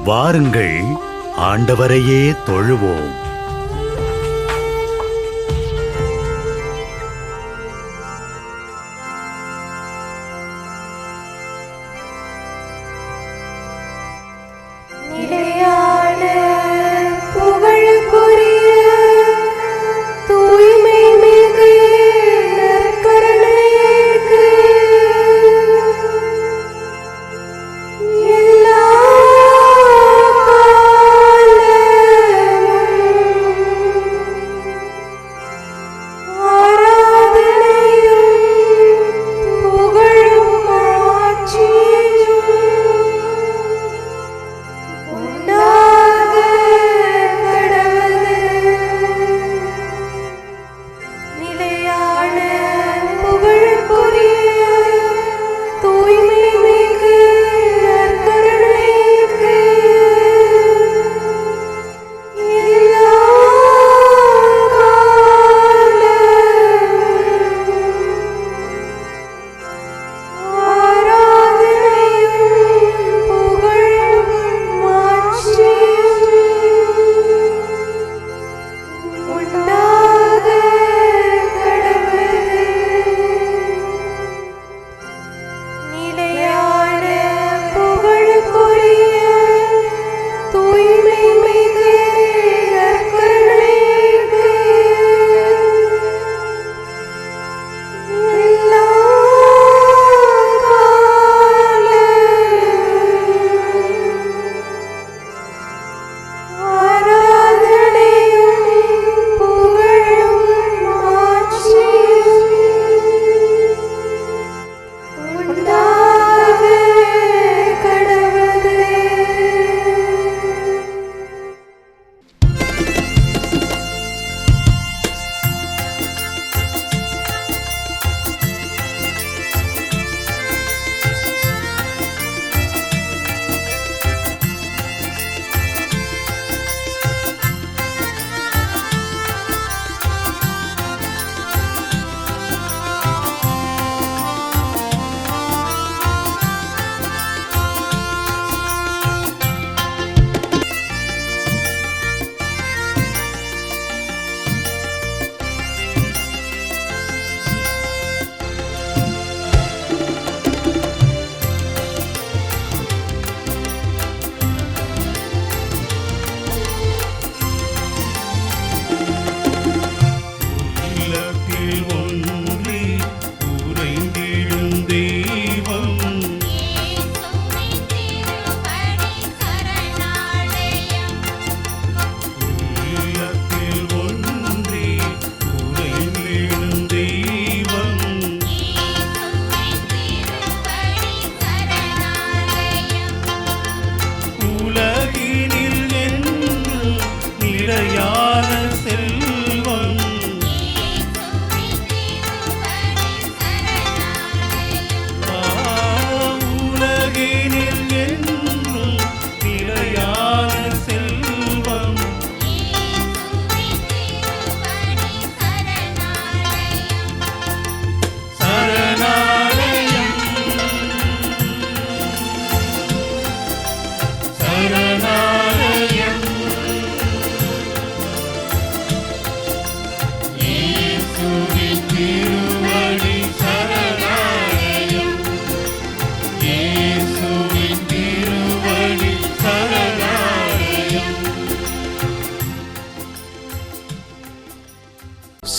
வாருங்கள், ஆண்டவரையே தொழுவோம்.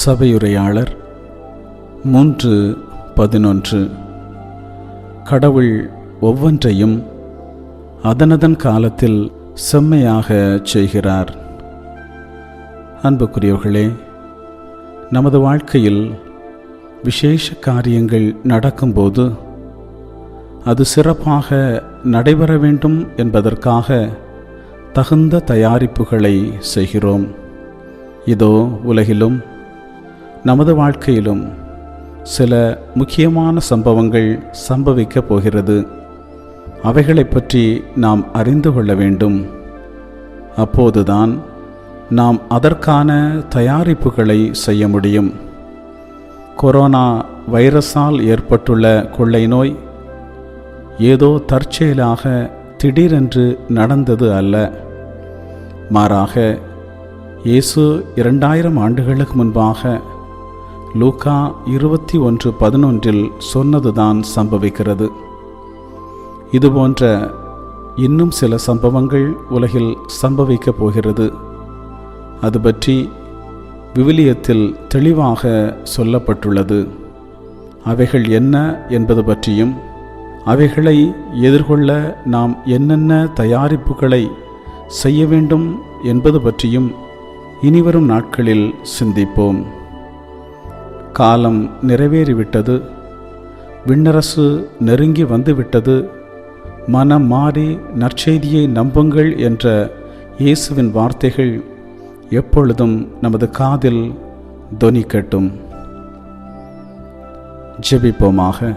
சபையுரையாளர் 3:11. கடவுள் ஒவ்வொன்றையும் அதனதன் காலத்தில் செம்மையாக செய்கிறார். அன்புக்குரியவர்களே, நமது வாழ்க்கையில் விசேஷ காரியங்கள் நடக்கும்போது அது சிறப்பாக நடைபெற வேண்டும் என்பதற்காக தகுந்த தயாரிப்புகளை செய்கிறோம். இதோ உலகிலும் நமது வாழ்க்கையிலும் சில முக்கியமான சம்பவங்கள் சம்பவிக்கப் போகிறது. அவைகளை பற்றி நாம் அறிந்து கொள்ள வேண்டும். அப்போதுதான் நாம் அதற்கான தயாரிப்புகளை செய்ய முடியும். கொரோனா வைரஸால் ஏற்பட்டுள்ள கொள்ளை நோய் ஏதோ தற்செயலாக திடீரென்று நடந்தது அல்ல. மாறாக இயேசு 2000 ஆண்டுகளுக்கு முன்பாக லூக்கா 21:11 சொன்னதுதான் சம்பவிக்கிறது. இதுபோன்ற இன்னும் சில சம்பவங்கள் உலகில் சம்பவிக்கப் போகிறது. அது பற்றி விவிலியத்தில் தெளிவாக சொல்லப்பட்டுள்ளது. அவைகள் என்ன என்பது பற்றியும் அவைகளை எதிர்கொள்ள நாம் என்னென்ன தயாரிப்புகளை செய்ய வேண்டும் என்பது பற்றியும் இனிவரும் நாட்களில் சிந்திப்போம். காலம் நிறைவேறிவிட்டது, விண்ணரசு நெருங்கி வந்துவிட்டது, மனம் மாறி நற்செய்தியை நம்புங்கள் என்ற இயேசுவின் வார்த்தைகள் எப்பொழுதும் நமது காதில் தொனிக்கட்டும். ஜெபிப்போமாக.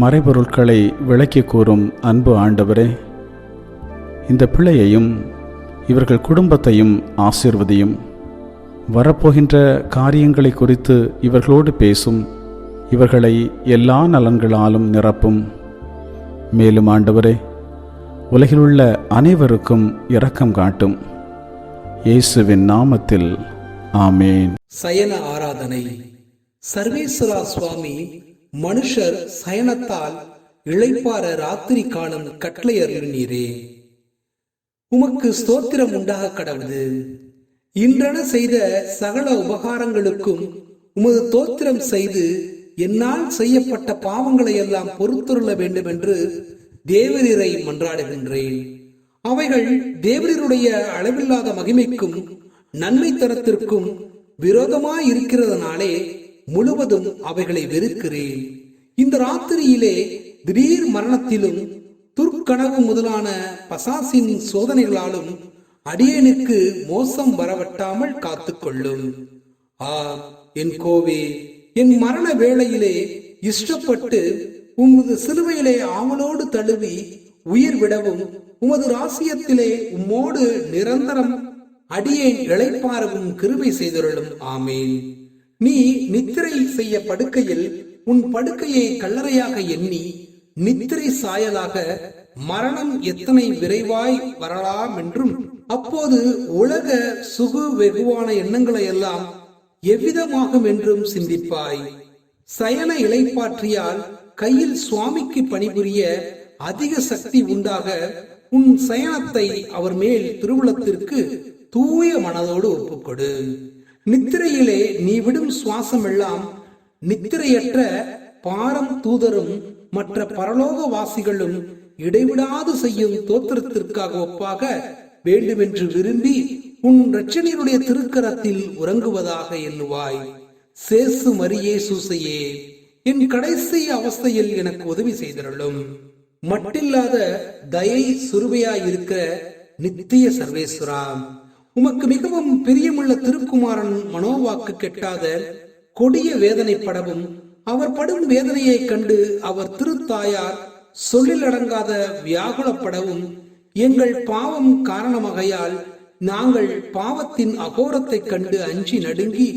மறைபொருட்களை விளக்கி கூறும் அன்பு ஆண்டவரே, இந்த பிள்ளையையும் இவர்கள் குடும்பத்தையும் ஆசீர்வதியும். வரப்போகின்ற காரியங்களை குறித்து இவர்களோடு பேசும். இவர்களை எல்லா நலன்களாலும் நிரப்பும். மேலும் ஆண்டவரே, உலகிலுள்ள அனைவருக்கும் இரக்கம் காட்டும். இயேசுவின் நாமத்தில் ஆமேன். சயன ஆராதனை. சர்வேஸ்வரா சுவாமி மனுஷர் சயனத்தால் இளைப்பார ராத்திரி காலம் கட்டளை அருளினீரே. உமக்கு ஸ்தோத்திரம் உண்டாக கடவுது. இன்றென செய்த சகல உபகாரங்களுக்கும் உமது தோத்திரம் செய்து என்னால் செய்யப்பட்ட பாவங்களை எல்லாம் பொறுத்துள்ள வேண்டும் என்று தேவரீரை மன்றாடுகின்றேன். அவைகள் தேவரீருடைய அளவில்லாத மகிமைக்கும் நன்மை தரத்திற்கும் விரோதமாய் இருக்கிறதுனாலே முழுவதும் அவைகளை வெறுக்கிறேன். இந்த ராத்திரியிலே திடீர் மரணத்திலும் துர்க்கனவு முதலான பசாசின் சோதனைகளாலும் அடியேனுக்கு மோசம் வரவட்டாமல் காத்துக்கொள்ளும். என் கோவே, என் மரண வேளையிலே இஷ்டப்பட்டு உமது சிலுவையிலே ஆவலோடு தழுவி உயிர் விடவும் உமது ராசியத்திலே உம்மோடு நிரந்தரம் அடியேன் இளைப்பாறவும் கிருபை செய்தருளும். ஆமேன். நீ நித்திரை செய்ய படுக்கையில் உன் படுக்கையை கல்லறையாக எண்ணி நித்திரை சாயலாக மரணம் எத்தனை விரைவாய் வரலாம் என்றும் அப்போது உலக சுகு வெகுவான எண்ணங்களை எல்லாம் எவ்விதமாகும் என்றும் சிந்திப்பாய். சயன இளைப்பாற்றியால் கையில் சுவாமிக்கு பணிபுரிய அதிக சக்தி உண்டாக உன் சயனத்தை அவர் மேல் திருவுளத்திற்கு தூய மனதோடு ஒப்புக்கொடு. நித்திரையிலே நீ விடும் சுவாசம் எல்லாம் நித்திரையற்ற பாரம் தூதரும் மற்ற பரலோக வாசிகளும் இடைவிடாது செய்யும் தோத்திரத்திற்காக ஒப்பாக வேண்டுமென்று விரும்பி உன் இரட்சணியருடைய திருக்கரத்தில் உறங்குவதாக எண்ணுவாய். சேசு மரியே சூசையே, என் கடைசி அவஸ்தையில் எனக்கு உதவி செய்தருளும். மட்டில்லாத தயை சுருவையாயிருக்கிற நித்திய சர்வேஸ்வரா, உமக்கு மிகவும் பிரியமுள்ள திருக்குமாரன் மனோவாக்கு கெட்டாத கொடிய வேதனைப்படவும் அவர் படும் வேதனையை கண்டு அவர் திருத்தாயார் சொல்லிலடங்காத வியாகுலப்படவும் எங்கள் பாவம் காரணமாகையால் நாங்கள் பாவத்தின் அகோரத்தை கண்டு அஞ்சி நடுங்கி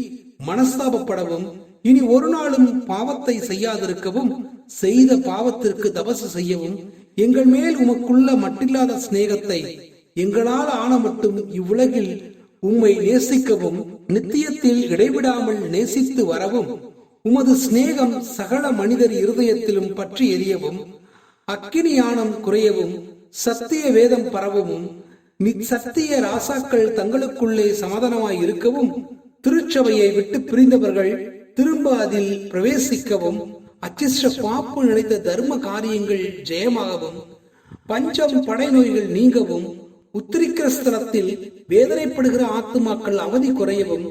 மனஸ்தாபப்படவும் இனி ஒரு நாளும் பாவத்தை செய்யாதிருக்கவும் செய்த பாவத்திற்கு தபசு செய்யவும் எங்கள் மேல் உமக்குள்ள மட்டில்லாத சிநேகத்தை எங்களால் ஆன மட்டும் இவ்வுலகில் உம்மை நேசிக்கவும் நித்தியத்தில் இடைவிடாமல் நேசித்து வரவும் உமது சிநேகம் சகல மனிதர் இருதயத்திலும் பற்றி எரியவும் அக்கினியானம் குறையவும் சத்திய வேதம் பரவவும் சத்திய ராசாக்கள் தங்களுக்குள்ளே சமாதானமாய் இருக்கவும் திருச்சபையை விட்டு பிரிந்தவர்கள் திரும்ப அதில் பிரவேசிக்கவும் அச்சிஷ்ட பாப்பு நினைத்த தர்ம காரியங்கள் ஜெயமாகவும் பஞ்சம் படை நோய்கள் நீங்கவும் உத்திரிக்கிற ஸ்தலத்தில் வேதனைப்படுகிற ஆத்துமாக்கள் அவதி குறையவும்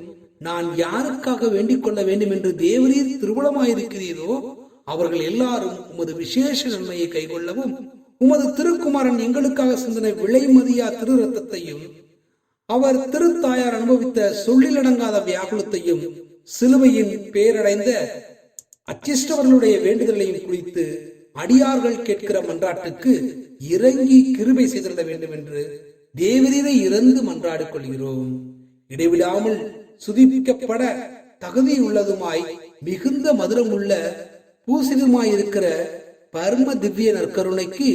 நான் யாருக்காக வேண்டிக் கொள்ள வேண்டும் என்று தேவரீர் திருவுளமாயிருக்கிறீரோ அவர்கள் எல்லாரும் உமது விசேஷ நன்மையை கைகொள்ளவும் உமது திருக்குமாரன் எங்களுக்காக சிந்தனை விலைமதியா திரு ரத்தத்தையும் அவர் திருத்தாயார் அனுபவித்த சொல்லிலடங்காத வியாகுலத்தையும் சிலுவையின் பேரடைந்த அச்சிஷ்டவர்களுடைய வேண்டுதலையும் குறித்து அடியார்கள் கேட்கிற மன்றாட்டுக்கு இறங்கி கிருபை செய்திட வேண்டும் என்று தேவரீரை இறந்து மன்றாடிக் கொள்கிறோம். இடைவிடாமல் சுதிப்பிக்கப்பட தகுதியுள்ளதுமாய் மிகுந்த மதுரம் உள்ள பூசிதுமாயிருக்கிற பரம திவ்ய நற்கருணைக்கு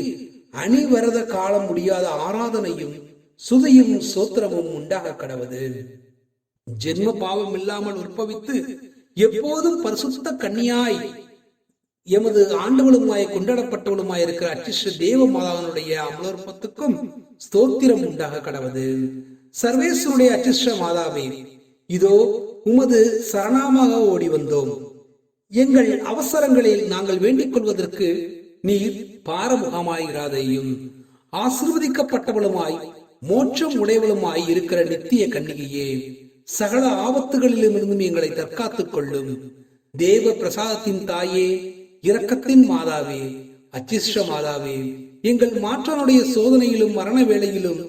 அணிவரத காலம் முடியாத ஆராதனையும் சுதியும் சோத்திரமும் உண்டாக கடவது. ஜென்ம பாவம் இல்லாமல் உற்பவித்து எப்போதும் பரிசுத்த கன்னியாய் எமது ஆண்டவளுமாய் கொண்டாடப்பட்டவளுமாய் இருக்கிற அச்சிஷ்ட தேவ மாதாவினுடைய அமலோற்பத்துக்கும் ஸ்தோத்திரம் உண்டாக கடவது. சர்வேஸ்வருடைய அச்சிஷ்ட மாதாவே, இதோ உமது சரணாமாக ஓடி வந்தோம். எங்கள் அவசரங்களில் நாங்கள் வேண்டிக் கொள்வதற்கு நீர் பாரமுகமாயிராதையும். ஆசீர்வதிக்கப்பட்டவளுமாய் மோட்சம் உடையவளுமாய் இருக்கிற நித்திய கன்னிகையே, சகல ஆபத்துகளிலுமிருந்தும் எங்களை தற்காத்துக் கொள்ளும். தேவ பிரசாதத்தின் தாயே, இரக்கத்தின் மாதாவே, அச்சிஷ்ட மாதாவே, எங்கள் மாற்றனுடைய சோதனையிலும் மரண வேளையிலும்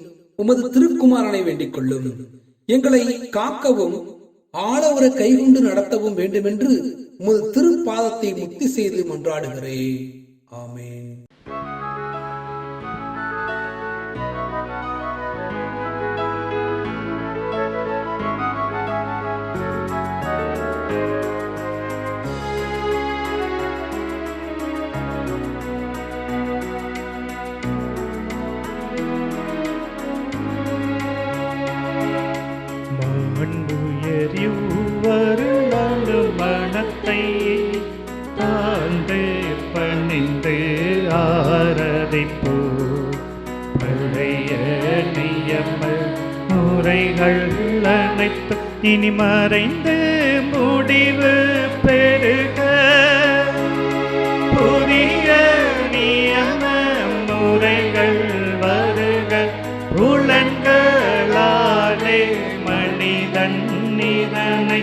உமது திருக்குமாரனை வேண்டிக் கொள்ளும். எங்களை காக்கவும் ஆளவர கைகொண்டு நடத்தவும் வேண்டுமென்று உமது திருப்பாதத்தை முக்தி செய்து மன்றாடுகிறேன். ஆமென். மனத்தை தாழ்ந்து பணிந்து ஆராதிப்போ. பழைய நியம முறைகள் அனைத்து இனி மறைந்து முடிவு பெருக. புதிய நியம முறைகள் வருக. புலன்களாலே மனிதன் இதனை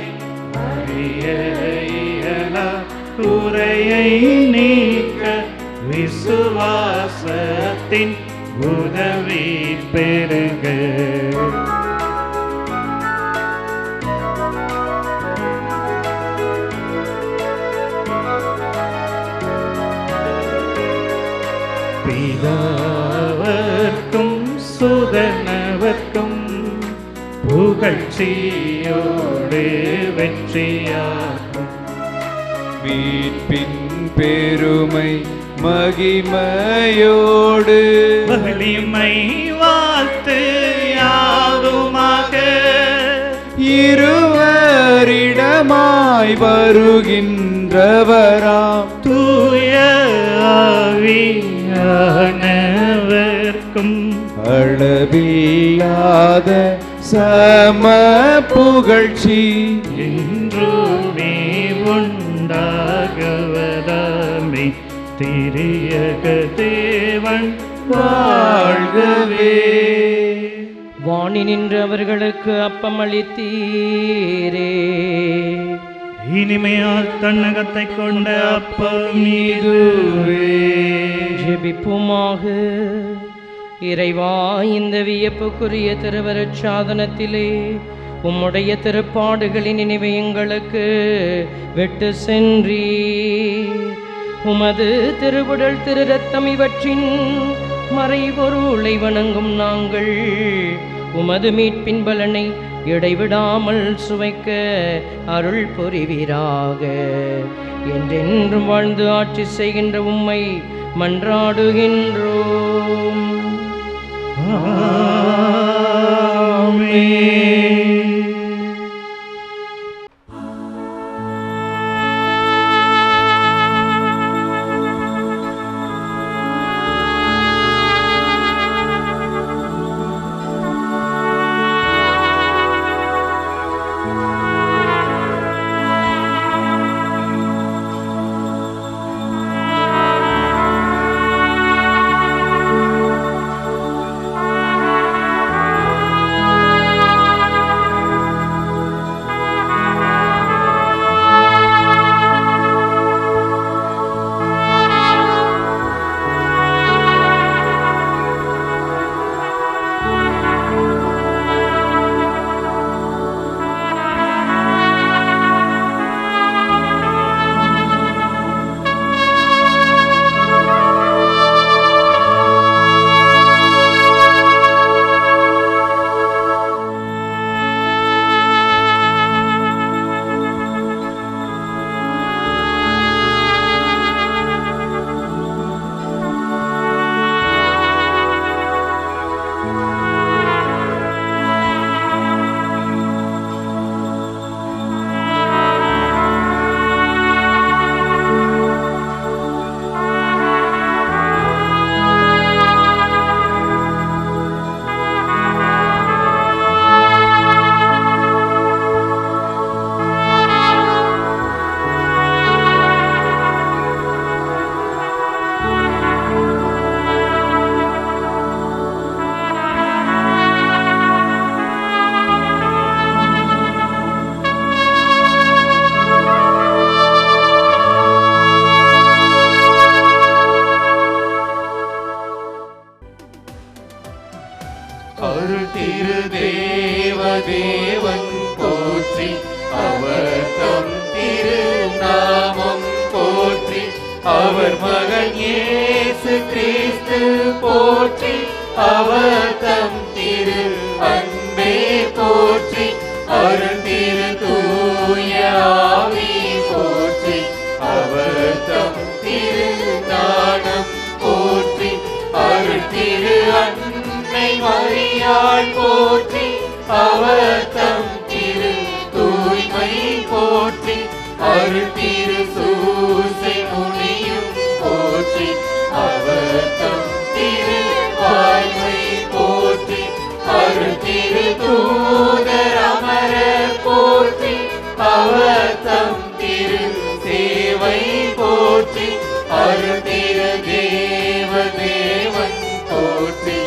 குறையை நீக்க விசுவாசத்தின் உதவி பெருக. பிதாவர்க்கும் சுதனவர்க்கும் புகழ்ச்சியோடு வெற்றியாகும். மீட்பின் பெருமை மகிமையோடு வலிமை வாழ்த்து யாதுமாக. இருவரிடமாய் வருகின்றவராம் தூய ஆவியானவர்க்கும் அளவில்லாத சம புகழ்ச்சி என்றுமே உண்டாகவதாமே. திரியக தேவன் வாழ்கவே. வாணி நின்று அவர்களுக்கு அப்பம் அளித்தீரே. இனிமையால் தன்னகத்தை கொண்ட அப்பம் இதுவே. ஜெபிப்புமாக. இறைவா, இந்த வியப்புக்குரிய திருவருட் சாதனத்திலே உம்முடைய திருப்பாடுகளின் நினைவை எங்களுக்கு விட்டு சென்றீர். உமது திருவுடல் திரு ரத்தம் இவற்றின் மறைபொருளை வணங்கும் நாங்கள் உமது மீட்பின் பலனை இடைவிடாமல் சுவைக்க அருள் புரிவீராக. என்றென்றும் வாழ்ந்து ஆட்சி செய்கின்ற உம்மை மன்றாடுகின்றோம். அருள் திரு தேவதேவன் போற்றி, அவர் தம் திரு நாமம் போற்றி, அவர் மகன் இயேசு கிறிஸ்து போற்றி, அவர் தம் திரு அன்பே போற்றி, அருள் திரு தூய ஆவி போற்றி, அவர் தம் திரு ஞானம் போற்றி, அருள் திரு அன்னை மரியாள் போற்றி, அவர் தம் திரு தூய்மை போற்றி, அருள் திரு சூசை முனியும் போற்றி, அவர் தம் திரு வாய்மை போற்றி, அருள் திரு தூதர் அமரர் போற்றி, அவர் தம் திரு சேவை போற்றி, அருள் திரு தேவதேவன் போற்றி,